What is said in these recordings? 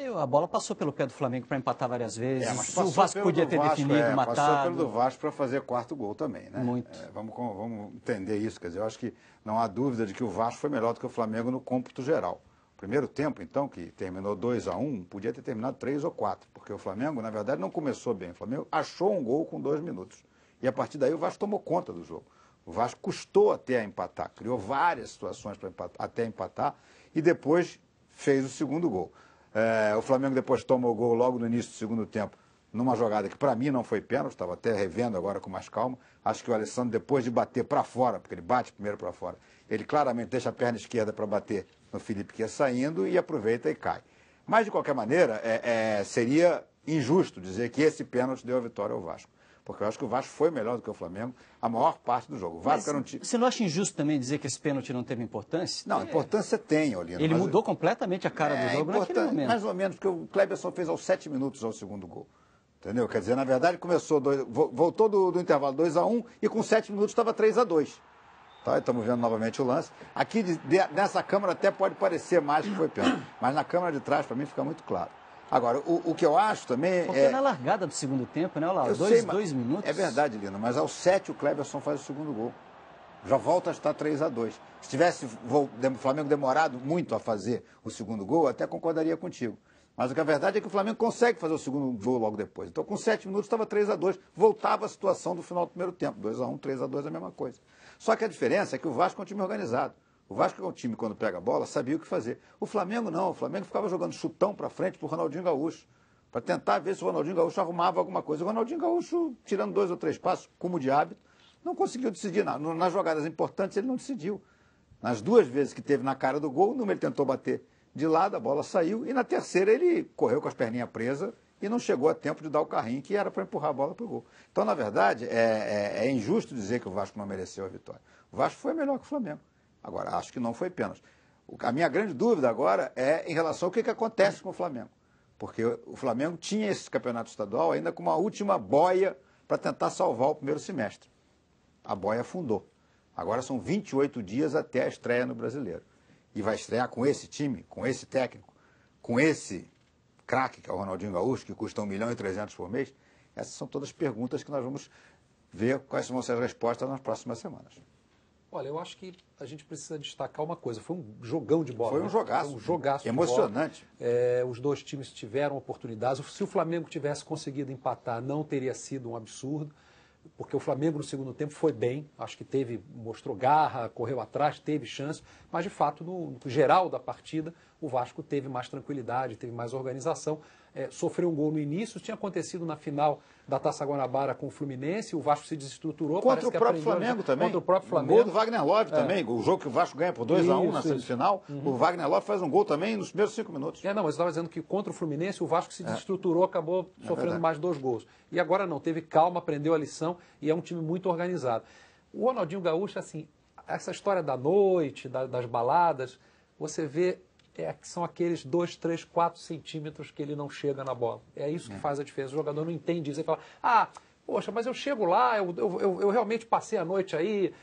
A bola passou pelo pé do Flamengo para empatar várias vezes. Mas o Vasco podia ter definido, matado. Passou pelo do Vasco para fazer quarto gol também, né? Muito. Vamos entender isso. Quer dizer, eu acho que não há dúvida de que o Vasco foi melhor do que o Flamengo no cômputo geral. O primeiro tempo, então, que terminou 2-1, podia ter terminado 3 ou 4, porque o Flamengo, na verdade, não começou bem. O Flamengo achou um gol com 2 minutos. E a partir daí o Vasco tomou conta do jogo. O Vasco custou até a empatar, criou várias situações até empatar e depois fez o segundo gol. O Flamengo depois toma o gol logo no início do segundo tempo, numa jogada que para mim não foi pênalti, estava até revendo agora com mais calma. Acho que o Alessandro, depois de bater para fora, porque ele bate primeiro para fora, ele claramente deixa a perna esquerda para bater no Felipe que ia saindo e aproveita e cai. Mas, de qualquer maneira, seria injusto dizer que esse pênalti deu a vitória ao Vasco. Porque eu acho que o Vasco foi melhor do que o Flamengo a maior parte do jogo. O Vasco era um time... Você não acha injusto também dizer que esse pênalti não teve importância? Não, importância tem, Olino. Ele mudou completamente a cara do jogo naquele momento. Mais ou menos, porque o Cleberson fez aos 7 minutos ao segundo gol. Entendeu? Quer dizer, na verdade, voltou do intervalo 2-1 e com 7 minutos estava 3-2. Tá? Estamos vendo novamente o lance. Aqui, nessa câmera, até pode parecer mais que foi pênalti. Mas na câmera de trás, para mim, fica muito claro. Agora, o que eu acho também Porque na largada do segundo tempo, né, Olá? 2 minutos. É verdade, Lino, mas aos 7 o Cleberson faz o segundo gol. Já volta a estar 3-2. Se tivesse o Flamengo demorado muito a fazer o segundo gol, eu até concordaria contigo. Mas a verdade é que o Flamengo consegue fazer o segundo gol logo depois. Então, com 7 minutos, estava 3-2. Voltava a situação do final do primeiro tempo. 2-1, 3-2, a mesma coisa. Só que a diferença é que o Vasco é um time organizado. O Vasco é um time, quando pega a bola, sabia o que fazer. O Flamengo não. O Flamengo ficava jogando chutão para frente para o Ronaldinho Gaúcho, para tentar ver se o Ronaldinho Gaúcho arrumava alguma coisa. O Ronaldinho Gaúcho, tirando 2 ou 3 passos, como de hábito, não conseguiu decidir. Nas jogadas importantes, ele não decidiu. Nas 2 vezes que teve na cara do gol, numa ele tentou bater de lado, a bola saiu, e na terceira ele correu com as perninhas presas e não chegou a tempo de dar o carrinho, que era para empurrar a bola para o gol. Então, na verdade, é injusto dizer que o Vasco não mereceu a vitória. O Vasco foi melhor que o Flamengo. Agora, acho que não foi pênalti. A minha grande dúvida agora é em relação ao que acontece com o Flamengo. Porque o Flamengo tinha esse campeonato estadual ainda com uma última boia para tentar salvar o primeiro semestre. A boia afundou. Agora são 28 dias até a estreia no Brasileiro. E vai estrear com esse time, com esse técnico, com esse craque, que é o Ronaldinho Gaúcho, que custa 1.300.000 por mês. Essas são todas perguntas que nós vamos ver quais vão ser as respostas nas próximas semanas. Olha, eu acho que a gente precisa destacar uma coisa. Foi um jogão de bola. Foi um jogaço. Foi um jogaço emocionante. De bola. Os 2 times tiveram oportunidades. Se o Flamengo tivesse conseguido empatar, não teria sido um absurdo, porque o Flamengo no segundo tempo foi bem. Acho que mostrou garra, correu atrás, teve chance. Mas, de fato, no geral da partida, o Vasco teve mais tranquilidade, teve mais organização. Sofreu um gol no início, tinha acontecido na final da Taça Guanabara com o Fluminense, o Vasco se desestruturou. Contra o próprio Flamengo também. Contra o próprio Flamengo. O gol do Wagner Love também, o jogo que o Vasco ganha por 2-1 na semifinal, o Wagner Love faz um gol também nos primeiros 5 minutos. Não, mas eu estava dizendo que contra o Fluminense o Vasco se desestruturou, acabou sofrendo mais 2 gols. E agora não, teve calma, aprendeu a lição e é um time muito organizado. O Ronaldinho Gaúcho, assim, essa história da noite, das baladas, você vê... que são aqueles 2, 3, 4 centímetros que ele não chega na bola. É isso que faz a diferença. O jogador não entende isso. Ele fala, poxa, mas eu chego lá, eu realmente passei a noite aí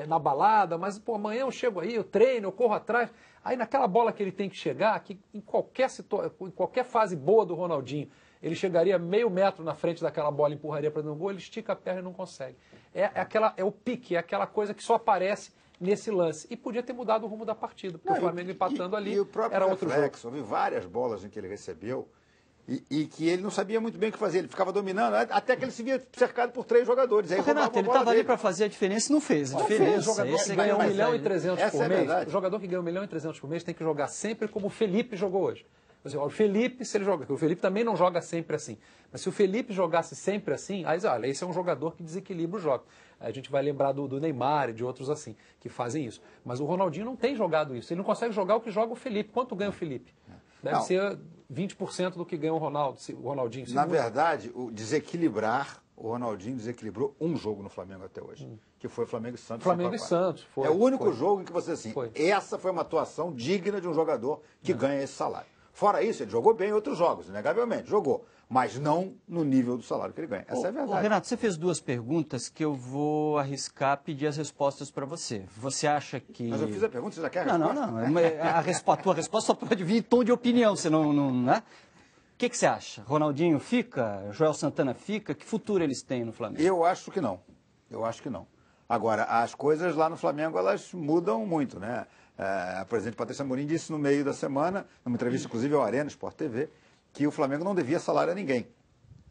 na balada, mas amanhã eu chego aí, eu treino, eu corro atrás. Aí naquela bola que ele tem que chegar, que em qualquer fase boa do Ronaldinho, ele chegaria meio metro na frente daquela bola, empurraria para dentro do gol, ele estica a perna e não consegue. É o pique, é aquela coisa que só aparece nesse lance. E podia ter mudado o rumo da partida, porque o Flamengo empatando ali o próprio era outro jogo. Houve várias bolas em que ele recebeu e que ele não sabia muito bem o que fazer. Ele ficava dominando, até que ele se via cercado por 3 jogadores. Aí Renato, ele estava ali para fazer a diferença e não fez. O jogador que ganha 1.300.000 por mês, o jogador que ganha 1.300.000 por mês tem que jogar sempre como o Felipe jogou hoje. O Felipe, se ele joga, porque o Felipe também não joga sempre assim. Mas se o Felipe jogasse sempre assim, aí olha, esse é um jogador que desequilibra o jogo. A gente vai lembrar do Neymar e de outros assim, que fazem isso. Mas o Ronaldinho não tem jogado isso. Ele não consegue jogar o que joga o Felipe. Quanto ganha o Felipe? Deve ser 20% do que ganha o Ronaldinho. Na verdade, o Ronaldinho desequilibrou um jogo no Flamengo até hoje, que foi Flamengo e Santos. Flamengo e Santos. É o único jogo em que você, assim, essa foi uma atuação digna de um jogador que ganha esse salário. Fora isso, ele jogou bem em outros jogos, inegavelmente, jogou. Mas não no nível do salário que ele ganha. Essa é a verdade. Renato, você fez duas perguntas que eu vou arriscar pedir as respostas para você. Você acha que... Mas eu fiz a pergunta, você já quer a resposta? Não. A tua resposta só pode vir em tom de opinião, senão não, né? O que você acha? Ronaldinho fica? Joel Santana fica? Que futuro eles têm no Flamengo? Eu acho que não. Eu acho que não. Agora, as coisas lá no Flamengo, elas mudam muito, né? A presidente Patrícia Amorim disse no meio da semana, numa entrevista inclusive ao Arena Sport TV, que o Flamengo não devia salário a ninguém.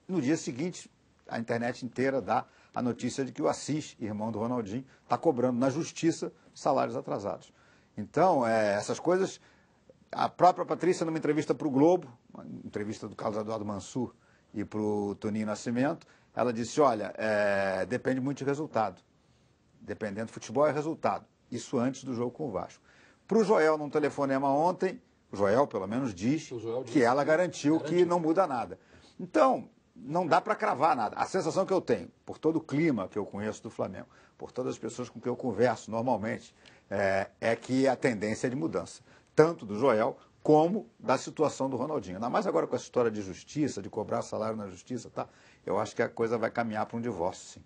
No dia seguinte, a internet inteira dá a notícia de que o Assis, irmão do Ronaldinho, está cobrando na justiça salários atrasados. Então, essas coisas... A própria Patrícia, numa entrevista para o Globo, uma entrevista do Carlos Eduardo Mansur e para o Toninho Nascimento, ela disse, olha, depende muito de resultado. Dependendo do futebol é resultado. Isso antes do jogo com o Vasco. Para o Joel, num telefonema ontem, o Joel, pelo menos, diz que ela garantiu que não muda nada. Então, não dá para cravar nada. A sensação que eu tenho, por todo o clima que eu conheço do Flamengo, por todas as pessoas com quem eu converso normalmente, é que a tendência é de mudança. Tanto do Joel como da situação do Ronaldinho. Ainda mais agora com essa história de justiça, de cobrar salário na justiça, tá? Eu acho que a coisa vai caminhar para um divórcio, sim.